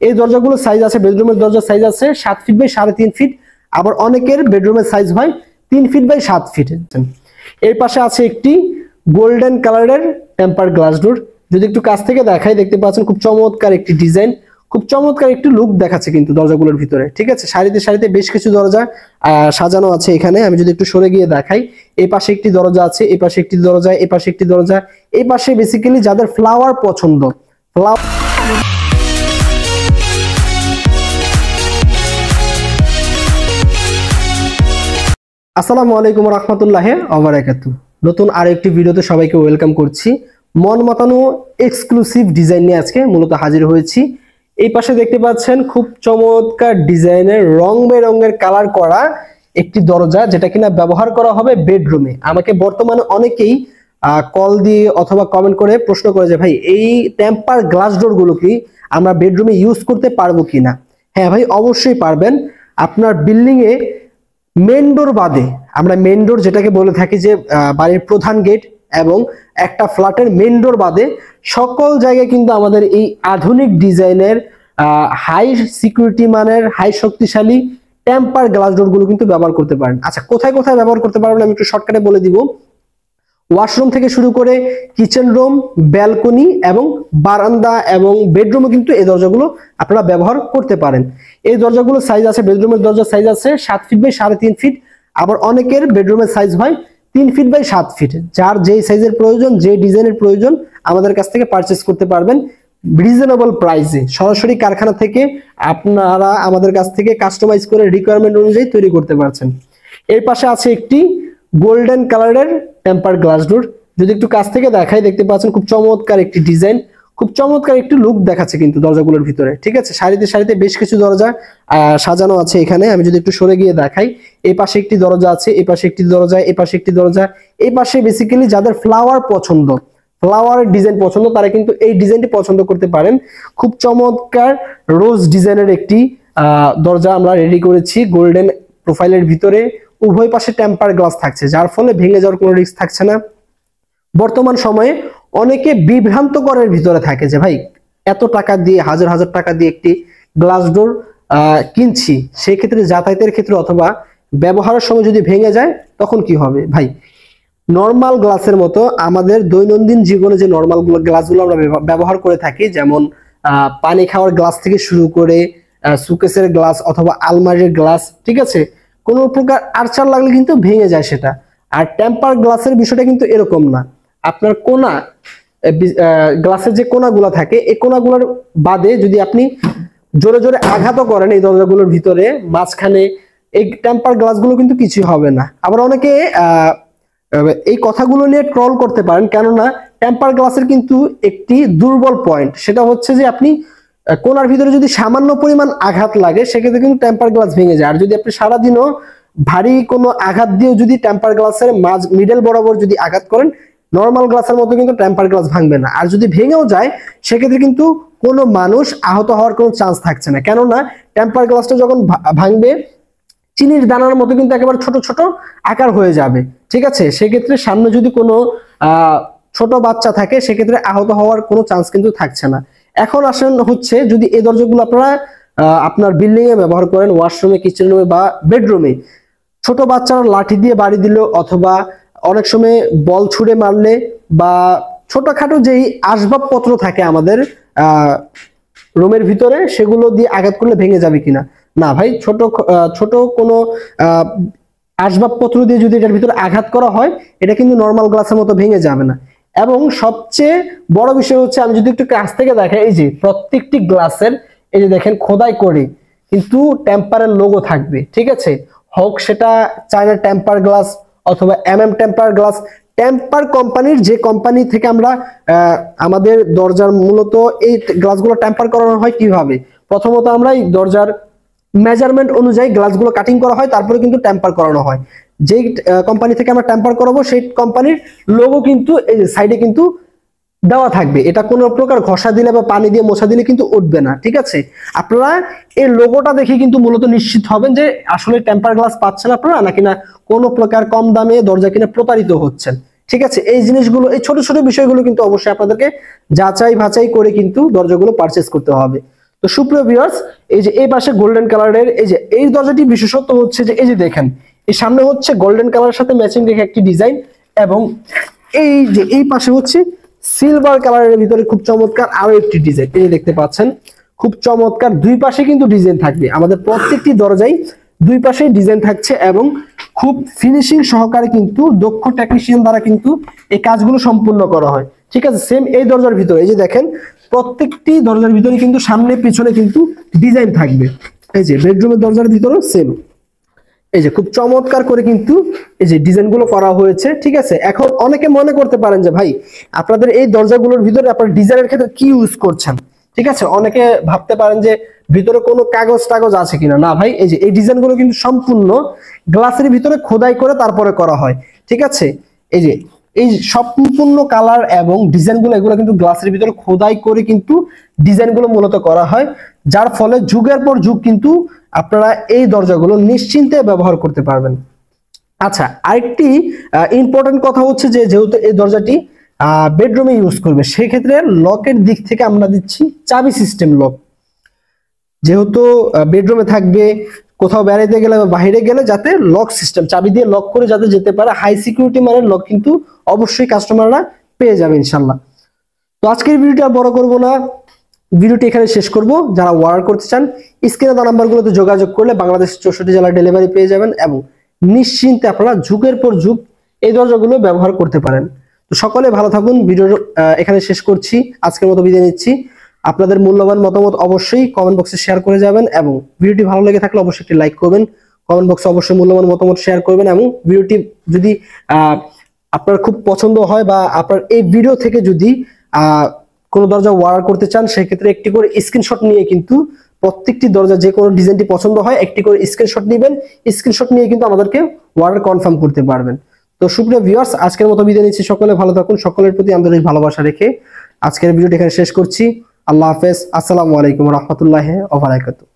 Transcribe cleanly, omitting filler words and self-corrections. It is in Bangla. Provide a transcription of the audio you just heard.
এই দরজাগুলো সাইজ আছে, বেডরুমের দরজার সাইজ আছে 7 ফিট বাই 3.5 ফিট, আবার অনেকের বেডরুমের সাইজ হয় 3 ফিট বাই 7 ফিট। এর পাশে আছে একটি গোল্ডেন কালারের টেম্পার গ্লাস ডোর। যদি একটু কাছ থেকে দেখাই, দেখতে পাচ্ছেন খুব চমৎকার একটি ডিজাইন, খুব চমৎকার একটি লুক দেখাচ্ছে কিন্তু দরজাগুলোর ভিতরে। ঠিক আছে, সারিতে সারিতে বেশ কিছু দরজা সাজানো আছে এখানে। আমি যদি একটু সরে গিয়ে দেখাই, এই পাশে একটি দরজা আছে, এই পাশে একটি দরজা, এই পাশে একটি দরজা, এই পাশে বেসিক্যালি যাদের ফ্লাওয়ার পছন্দ, ফ্লাওয়ার। আসসালামু আলাইকুম রাহমাতুল্লাহি ওয়া বারাকাতুহু। নতুন আরেকটি ভিডিওতে সবাইকে ওয়েলকাম করছি। মন মাতানো এক্সক্লুসিভ ডিজাইন নিয়ে আজকে মূলত হাজির হয়েছি। এই পাশে দেখতে পাচ্ছেন খুব চমৎকার ডিজাইনের রং বেরঙের কালার করা একটি দরজা, যেটা কিনা ব্যবহার করা হবে বেডরুমে। আমাকে বর্তমানে অনেকেই কল দিয়ে অথবা কমেন্ট করে প্রশ্ন করে যে ভাই এই টেম্পার গ্লাস ডোর গুলো কি আমরা বেডরুমে ইউজ করতে পারবো কিনা। হ্যাঁ ভাই, অবশ্যই পারবেন। আপনার বিল্ডিং এ মেন ডোর বাদে, আমরা মেন ডোর যেটাকে বলে থাকি যে বাড়ির প্রধান গেট এবং একটা ফ্ল্যাটের মেন ডোর বাদে সকল জায়গায় কিন্তু আমাদের এই আধুনিক ডিজাইনের হাই সিকিউরিটি মানের হাই শক্তিশালী টেম্পার গ্লাস ডোর গুলো কিন্তু ব্যবহার করতে পারেন। আচ্ছা, কোথায় কোথায় ব্যবহার করতে পারবেন আমি একটু শর্টকাটে বলে দিব। ওয়াশরুম থেকে শুরু করে কিচেন রুম, ব্যালকনি এবং বারান্দা এবং বেডরুমে কিন্তু এই দরজাগুলো আপনারা ব্যবহার করতে পারেন। এই দরজাগুলো সাইজ আছে, বেডরুমের দরজার সাইজ আছে 7 ফিট বাই 3.5 ফিট, আবার অনেকের বেডরুমের সাইজ হয় 3 ফিট বাই 7 ফিট। যার যেই সাইজের প্রয়োজন, যে ডিজাইনের প্রয়োজন আমাদের কাছ থেকে পারচেজ করতে পারবেন রিজনেবল প্রাইসে। সরাসরি কারখানা থেকে আপনারা আমাদের কাছ থেকে কাস্টমাইজ করে রিকোয়ারমেন্ট অনুযায়ী তৈরি করতে পারছেন। এর পাশে আছে একটি গোল্ডেন কালারের টেম্পার গ্লাস ডোর। যদি একটু কাছ থেকে দেখাই, দেখতে পাচ্ছেন খুব চমৎকার একটি ডিজাইন, খুব চমৎকার একটি লুক দেখাচ্ছে কিন্তু দরজাগুলোর ভিতরে। ঠিক আছে, সারিতে সারিতে বেশ কিছু দরজা সাজানো আছে এখানে। আমি যদি একটু সরে গিয়ে দেখাই, এই পাশে একটি দরজা আছে, এই পাশে একটি দরজা, এই পাশে একটি দরজা, এই পাশে বেসিক্যালি যাদের ফ্লাওয়ার পছন্দ, ফ্লাওয়ারের ডিজাইন পছন্দ, তারা কিন্তু এই ডিজাইনটি পছন্দ করতে পারেন। খুব চমৎকার রোজ ডিজাইনের একটি দরজা আমরা রেডি করেছি গোল্ডেন প্রোফাইলের ভিতরে। উভয় পাশে টেম্পার গ্লাস থাকছে, যার ফলে ভেঙে যাওয়ার কোনো রিস্ক থাকছে না। বর্তমান সময়ে অনেকে বিভ্রান্তকরের ভিতরে থাকে যে ভাই এত টাকা দিয়ে, হাজার হাজার টাকা দিয়ে একটি গ্লাস ডোর কিনছি, সেই ক্ষেত্রে যাতায়াতের ক্ষেত্রে অথবা ব্যবহারের সময় যদি ভেঙে যায় তখন কি হবে। ভাই নর্মাল গ্লাসের মতো আমাদের দৈনন্দিন জীবনে যে নর্মাল গ্লাসগুলো আমরা ব্যবহার করে থাকি, যেমন পানি খাওয়ার গ্লাস থেকে শুরু করে সুকেসের গ্লাস অথবা আলমারির গ্লাস, ঠিক আছে, কোনো প্রকার আরচার লাগলে কিন্তু ভেঙে যায় সেটা। আর টেম্পার গ্লাসের বিষয়টা কিন্তু এরকম না। আপনার কোনা গ্লাসের যে কোনাগুলো থাকে, এই কোনাগুলোর বাদে যদি আপনি জোরে জোরে আঘাতও করেন এই দরজাগুলোর ভিতরে মাঝখানে, এই টেম্পার গ্লাসগুলো কিন্তু কিছু হবে না। আবার অনেকে এই কথাগুলো নিয়ে ট্রল করতে পারেন, কেননা টেম্পার গ্লাসের কিন্তু একটি দুর্বল পয়েন্ট, সেটা হচ্ছে যে আপনি কোনার ভিতরে যদি সামান্য পরিমাণ আঘাত লাগে সেক্ষেত্রে কিন্তু টেম্পার গ্লাস ভেঙে যায়। আর যদি আপনি সারাদিনও ভারী কোনো আঘাত দিয়েও যদি টেম্পার গ্লাসের মিডল বরাবর যদি আঘাত করেন, নর্মাল গ্লাসের মতো কিন্তু টেম্পার গ্লাস ভাঙবে না। আর যদি ভেঙেও যায় সেক্ষেত্রে কিন্তু কোনো মানুষ আহত হওয়ার কোনো চান্স থাকছে না, কেননা টেম্পার গ্লাসটা যখন ভাঙবে চিনির দানার মতো কিন্তু একেবারে ছোট ছোট আকার হয়ে যাবে। ঠিক আছে, সেক্ষেত্রে সামনে যদি কোনো ছোট বাচ্চা থাকে সেক্ষেত্রে আহত হওয়ার কোনো চান্স কিন্তু থাকছে না। এখন আসেন হচ্ছে, যদি এই দরজাগুলো আপনারা আপনার বিল্ডিং এ ব্যবহার করেন, ওয়াশরুমে, কিচেন রুমে বা বেডরুমে, ছোট বাচ্চারা লাঠি দিয়ে বাড়ি দিল অথবা অনেক সময় বল ছুড়ে মারলে বা ছোটখাটো যেই আসবাবপত্র থাকে আমাদের রুমের ভিতরে, সেগুলো দিয়ে আঘাত করলে ভেঙে যাবে কিনা। না ভাই, ছোট কোনো আসবাবপত্র দিয়ে যদি এটার ভিতরে আঘাত করা হয় এটা কিন্তু নর্মাল গ্লাসের মতো ভেঙে যাবে না। এবং সবচেয়ে বড় বিষয় হচ্ছে, আমি যদি একটু কাছ থেকে দেখাই, এই যে প্রত্যেকটি গ্লাসের এই যে দেখেন খোদাই করে কিন্তু টেম্পারের লোগো থাকবে। ঠিক আছে, হোক সেটা চায়না টেম্পার গ্লাস অথবা টেম্পার গ্লাস, টেম্পার কোম্পানির যে কোম্পানি থেকে আমরা আমাদের দরজার মূলত এই গ্লাসগুলো টেম্পার করানো হয় কিভাবে, প্রথমত আমরা এই দরজার মেজারমেন্ট অনুযায়ী গ্লাসগুলো কাটিং করা হয়, তারপরে কিন্তু টেম্পার করানো হয়। যেই কোম্পানি থেকে আমরা টেম্পার করাবো সেই কোম্পানির লোগো কিন্তু এই যে সাইডে কিন্তু দেওয়া থাকবে। এটা কোনো প্রকার ঘষা দিলে বা পানি দিয়ে মোছা দিলে কিন্তু উঠবে না। ঠিক আছে, আপনারা এই লোগোটা দেখে কিন্তু মূলত নিশ্চিত হবেন যে আসলে টেম্পার গ্লাস পাচ্ছেন আপনারা, নাকি না কোনো প্রকার কম দামে দরজা কিনে প্রতারিত হচ্ছেন। ঠিক আছে, এই জিনিসগুলো, এই ছোট ছোট বিষয়গুলো কিন্তু অবশ্যই আপনাদেরকে যাচাই বাছাই করে কিন্তু দরজাগুলো পারচেজ করতে হবে। তো সুপ্রিয় ভিউয়ার্স, এই যে এই পাশে গোল্ডেন কালারের এই যে এই দরজাটি বিশেষত্ব হচ্ছে যে এই যে দেখেন এই সামনে হচ্ছে গোল্ডেন কালারের সাথে ম্যাচিং রেখে একটি ডিজাইন, এবং এই যে এই পাশে হচ্ছে সিলভার কালারের ভিতরে খুব চমৎকার আরো একটি ডিজাইন এই দেখতে পাচ্ছেন, খুব চমৎকার। দুই পাশে কিন্তু ডিজাইন থাকবে, আমাদের প্রত্যেকটি দরজায় দুই পাশেই ডিজাইন থাকছে এবং খুব ফিনিশিং সহকারে কিন্তু দক্ষ টেকনিশিয়ান দ্বারা কিন্তু এই কাজগুলো সম্পূর্ণ করা হয়। ঠিক আছে, সেম এই দরজার ভিতরে এই যে দেখেন প্রত্যেকটি দরজার ভিতরে কিন্তু সামনে পিছনে কিন্তু ডিজাইন থাকবে। এই যে বেডরুমের দরজার ভিতরেও সেম, এই যে খুব চমৎকার করে কিন্তু এই যে ডিজাইনগুলো করা হয়েছে। ঠিক আছে, এখন অনেকে মনে করতে পারেন যে ভাই আপনাদের এই দরজাগুলোর ভিতরে আপনারা ডিজাইনের ক্ষেত্রে কি ইউজ করছেন। ঠিক আছে, অনেকে ভাবতে পারেন যে ভিতরে কোনো কাগজ টাগজ আছে কিনা। না ভাই, এই যে এই ডিজাইনগুলো কিন্তু সম্পূর্ণ গ্লাসের ভিতরে খোদাই করে তারপরে করা হয়। ঠিক আছে, এই যে এই সম্পূর্ণ কালার এবং ডিজাইনগুলো এগুলো কিন্তু গ্লাসের ভিতরে খোদাই করে কিন্তু ডিজাইনগুলো মূলত করা হয়, যার ফলে যুগের পর যুগ কিন্তু আপনারা এই দরজাগুলো নিশ্চিন্তে ব্যবহার করতে পারবেন। আচ্ছা, আরেকটি ইম্পর্টেন্ট কথা হচ্ছে যে যেহেতু এই দরজাটি বেডরুমে ইউজ করবে, সেক্ষেত্রে লকের দিক থেকে আমরা দিচ্ছি চাবি সিস্টেম লক। যেহেতু বেডরুমে থাকবে, কোথাও বেড়াইতে গেলে বা বাইরে গেলে যাতে লক সিস্টেম চাবি দিয়ে লক করে যাতে যেতে পারে, হাই সিকিউরিটি মানের লক কিন্তু অবশ্যই কাস্টমাররা পেয়ে যাবে ইনশাল্লাহ। তো আজকের ভিডিওটি আর বড় করব না, ভিডিওটি এখানে শেষ করব। যারা অর্ডার করতে চান স্ক্রিনে দেওয়া নাম্বারগুলোতে যোগাযোগ করলে বাংলাদেশের 64 জেলার ডেলিভারি পেয়ে যাবেন এবং নিশ্চিন্তে আপনারা যুগের পর যুগ এই দরজাগুলো ব্যবহার করতে পারেন। তো সকলে ভালো থাকুন, ভিডিও এখানে শেষ করছি, আজকের মতো বিদায় নিচ্ছি। আপনাদের মূল্যবান মতামত অবশ্যই কমেন্ট বক্সে শেয়ার করে যাবেন এবং ভিডিওটি ভালো লেগে থাকলে অবশ্যই একটি লাইক করবেন, কমেন্ট বক্সে অবশ্যই মূল্যবান মতামত শেয়ার করবেন এবং ভিডিওটি যদি আপনার খুব পছন্দ হয় বা আপনার এই ভিডিও থেকে যদি কোনো দরজা অর্ডার করতে চান, সেক্ষেত্রে একটি করে স্ক্রিনশট নিয়ে কিন্তু প্রত্যেকটি দরজা যে কোনো ডিজাইনটি পছন্দ হয় একটি করে স্ক্রিনশট নেবেন, স্ক্রিনশট নিয়ে কিন্তু আমাদেরকে অর্ডার কনফার্ম করতে পারবেন। তো সুপ্রিয় ভিউয়ার্স, আজকের মতো বিদায় নিচ্ছি, সকলে ভালো থাকুন, সকলের প্রতি আন্তরিক ভালোবাসা রেখে আজকের ভিডিওটি এখানে শেষ করছি। আল্লাহ হাফেজ, আসসালামু আলাইকুম রহমতুল্লাহ ওয়া বারাকাতুহু।